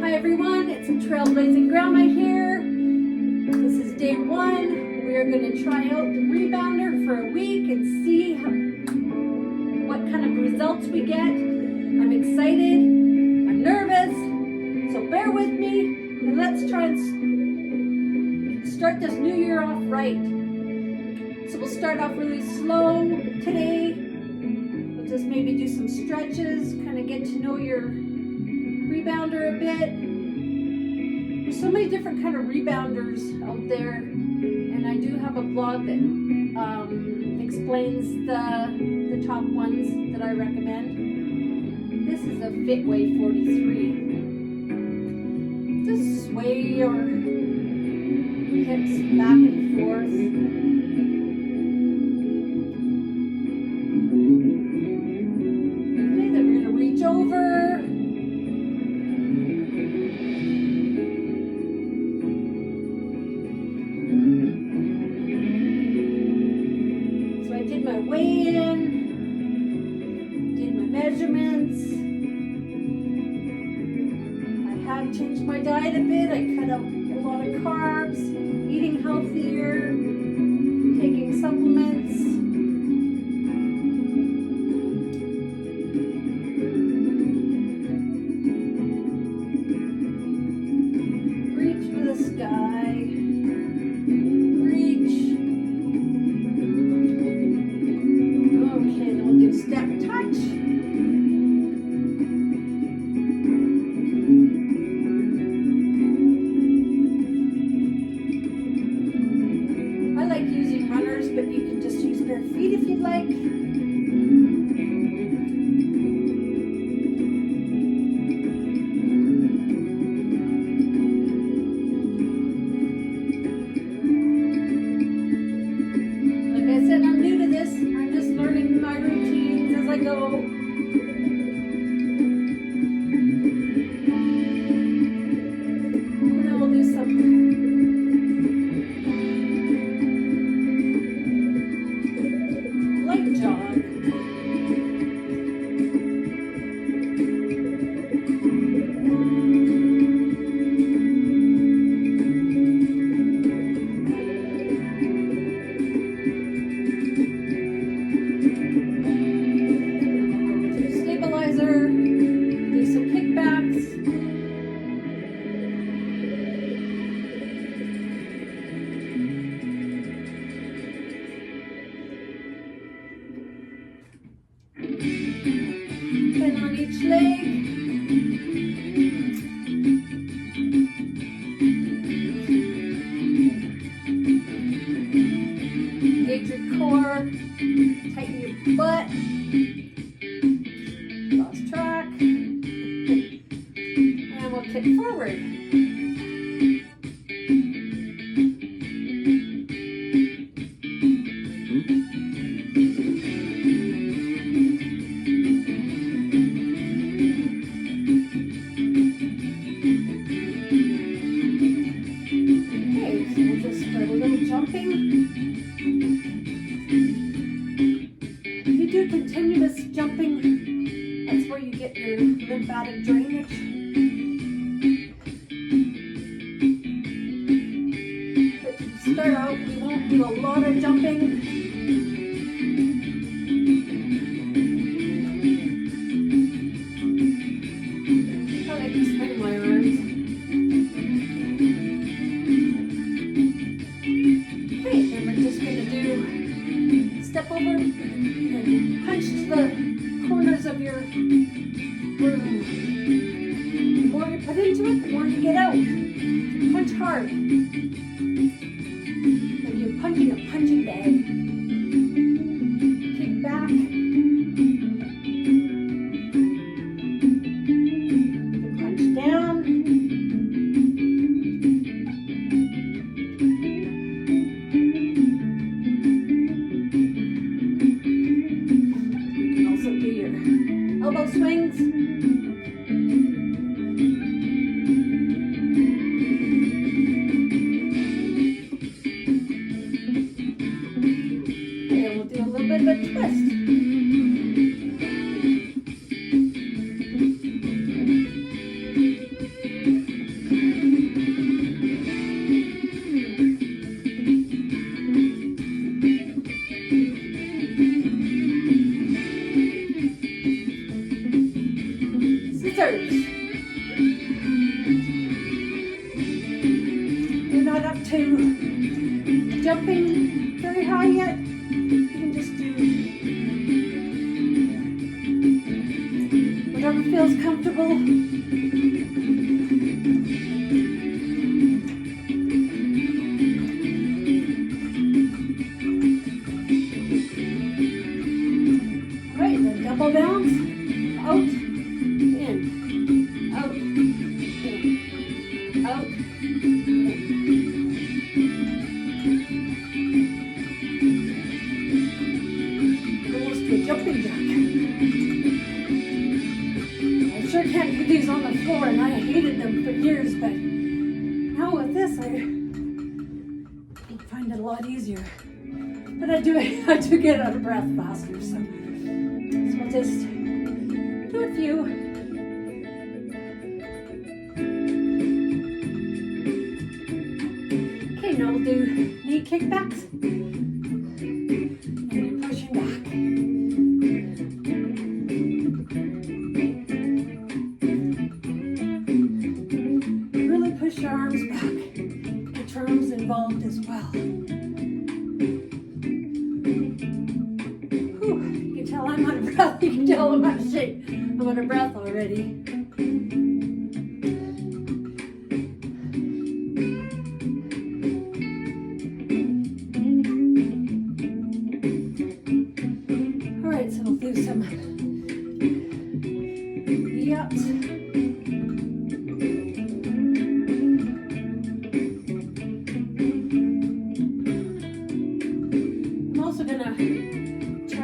Hi everyone, it's a Trailblazing Grandma here. This is day 1. We are going to try out the rebounder for a week and see what kind of results we get. I'm excited, I'm nervous, so bear with me and let's try and start this new year off right. So we'll start off really slow today. We'll just maybe do some stretches, kind of get to know your rebounder a bit. There's so many different kind of rebounders out there, and I do have a blog that explains the top ones that I recommend. This is a Fitway 43. Just sway your hips back and forth. Okay, then we're going to reach over. Weigh-in, did my measurements. I have changed my diet a bit. I cut out a lot of carbs, eating healthier, taking supplements. Reach for the sky. Reach. Okay, then we'll do step touch. I like using runners, but you can just use bare feet if you'd like. Like I said, I'm new to this. Learning my routines as I go. And then we'll do some light jog. Do some kickbacks. Ten on each leg. Engage your core, tighten your butt. Lost track. And we'll kick forward. Okay, so we'll just start a little jumping. If you do continuous jumping, that's where you get your lymphatic drainage. But to start out, we won't do a lot of jumping. I like to swing my arms. Okay, then we're just going to do step over and punch to the corners of your room. The more you put into it, the more you get out. Punch hard. Like you're punching a punching bag. Kick back. Punch down. You can also do your elbow swings. into jumping very high yet, you can just do whatever feels comfortable. All right, then double bounce, out, in, out, in, out, in. Jumping jack. I sure can't do these on the floor, and I hated them for years, but now with this, I find it a lot easier. But I do get out of breath faster, so we'll just do a few. Okay, now we'll do knee kickbacks. And you're pushing back. Push your arms back. The terms involved as well. Whew, you can tell I'm out of breath. You can tell I'm out of shape. I'm out of breath already. All right, so we'll do some knee-ups.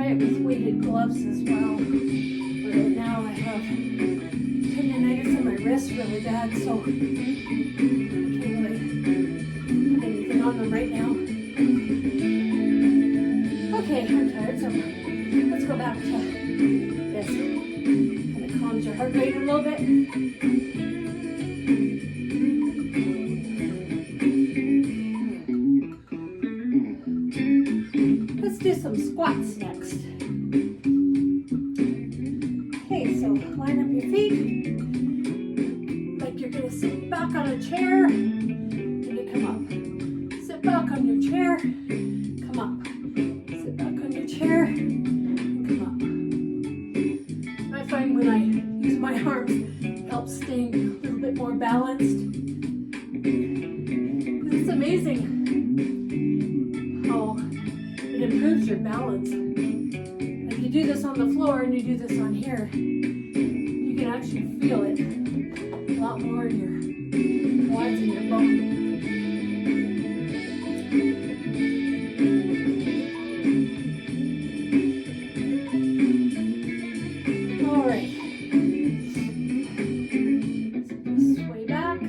With weighted gloves as well. But right now I have tendonitis in my wrist really bad, so I can't really put anything on them right now. Okay, I'm tired, so let's go back to this. And it calms your heart rate a little bit. Let's do some squats next. Okay, so line up your feet like you're going to sit back on a chair and you come up. Sit back on your chair, come up. Sit back on your chair and come up. I find when I use my arms, it helps staying a little bit more balanced. It's amazing how it improves your balance. If you do this on the floor and you do this on here, you can actually feel it a lot more in your quads and your bone. All right. Sway back.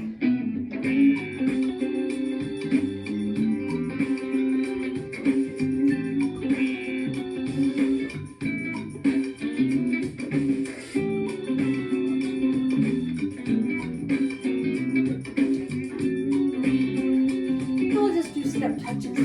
Step touches.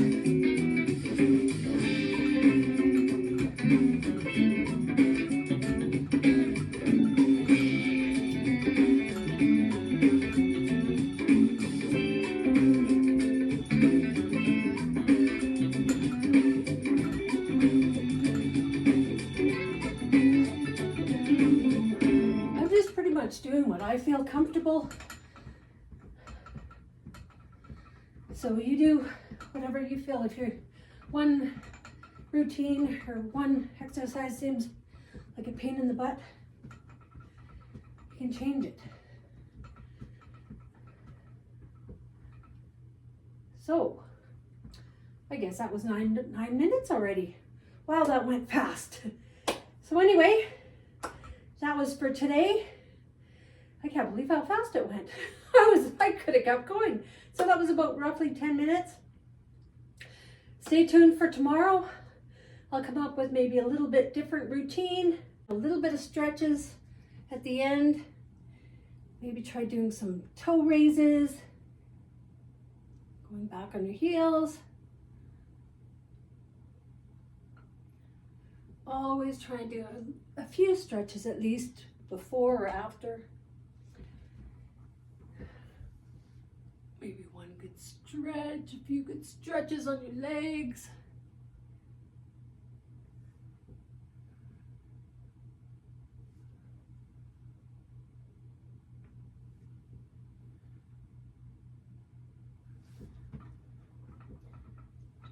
I'm just pretty much doing what I feel comfortable. So you do whatever you feel. If your one routine or one exercise seems like a pain in the butt, you can change it. So I guess that was nine minutes already. Wow, that went fast. So anyway, that was for today. I can't believe how fast it went. I could have kept going. So that was about roughly 10 minutes. Stay tuned for tomorrow. I'll come up with maybe a little bit different routine, a little bit of stretches at the end. Maybe try doing some toe raises, going back on your heels. Always try and do a few stretches at least before or after. Maybe one good stretch, a few good stretches on your legs.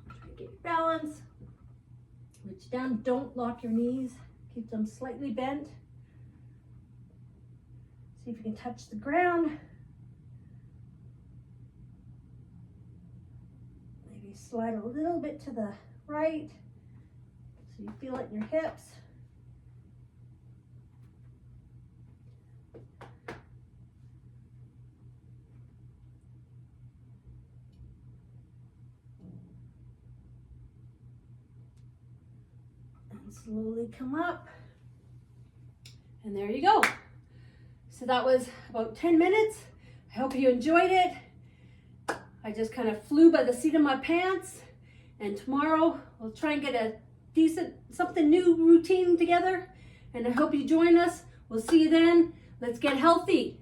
Try to get your balance. Reach down, don't lock your knees. Keep them slightly bent. See if you can touch the ground. Maybe slide a little bit to the right so you feel it in your hips. And slowly come up. And there you go. So that was about 10 minutes. I hope you enjoyed it. I just kind of flew by the seat of my pants. And tomorrow we'll try and get a decent, something new routine together. And I hope you join us. We'll see you then. Let's get healthy.